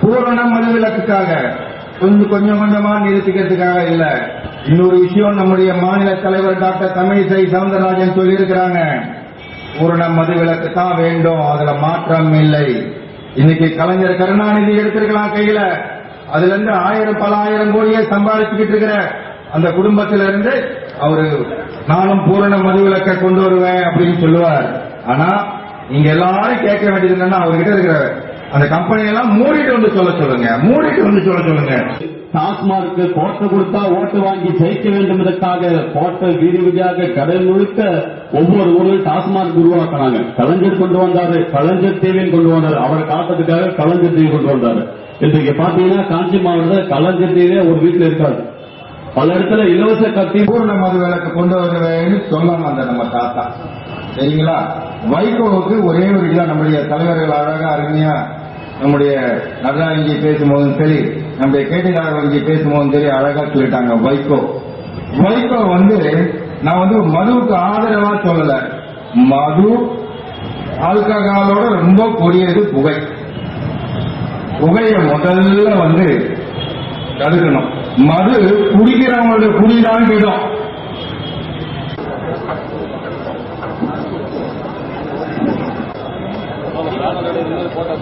பூரண மதுவிலக்குக்காக கொஞ்சம் கொஞ்சமா நிறுத்திக்கிறதுக்காக இல்ல. இன்னொரு விஷயம் நம்முடைய மாநில தலைவர் டாக்டர் தமிழிசை சவுந்தரராஜன் சொல்லியிருக்கிறாங்க, பூரண மதுவிலக்கு தான் வேண்டும், அதுல மாற்றம் இல்லை. இன்னைக்கு கலைஞர் கருணாநிதி எடுத்திருக்கலாம் கையில, அதுல இருந்து பல ஆயிரம் கோடியை சம்பாதிச்சுக்கிட்டு இருக்கிற அந்த குடும்பத்திலிருந்து அவரு நானும் பூரண மதுவிலக்கை கொண்டு வருவேன் அப்படின்னு சொல்லுவார். ஆனா நீங்க எல்லாரும் கேட்க வேண்டியது என்னன்னா, அவர்கிட்ட இருக்கிற அந்த கம்பெனியெல்லாம் மூடிட்டு வந்து சொல்ல சொல்லுங்க. டாஸ்மார்க்கு கோட்டை கொடுத்தா ஓட்டு வாங்கி ஜெயிக்க வேண்டும் என்பதற்காக கோட்டை வீதி வீதியாக கடல் முழுக்க ஒவ்வொரு ஊரில் டாஸ்மார்க் உருவாக்கினாங்க. கலைஞர் கொண்டு வந்தாரு, கலைஞர் டிவின்னு கொண்டு வந்தாரு, அவரை காட்டுறதுக்காக கலைஞர் டிவி கொண்டு வந்தாரு. இன்றைக்கு பாத்தீங்கன்னா காஞ்சி மாவட்டத்தில் கலைஞர் டிவியே ஒரு வீட்டில் இருக்காது. பல இடத்துல இலவச கத்தி பூர்ண மதுவிலக்கு கொண்டு வருவேன்னு சொல்லணும் அந்த நம்ம தாத்தா. சரிங்களா? வைகோவுக்கு ஒரே ஒரு இதுதான் நம்முடைய தலைவர்கள் அழகா அருமையா நம்முடைய நடராஜி பேசும்போதும் சரி, நம்முடைய கேட்டிநாதன் பேசும்போதும் சரி அழகா சொல்லிட்டாங்க. வைகோ நான் மதுவுக்கு ஆதரவா சொல்லல. மது ஆல்கஹாலோட ரொம்ப கொடியது புகைய முதல்ல தடுக்கணும். மது குடிக்கிறவங்களோட குடிதான் விடும். போட்டோ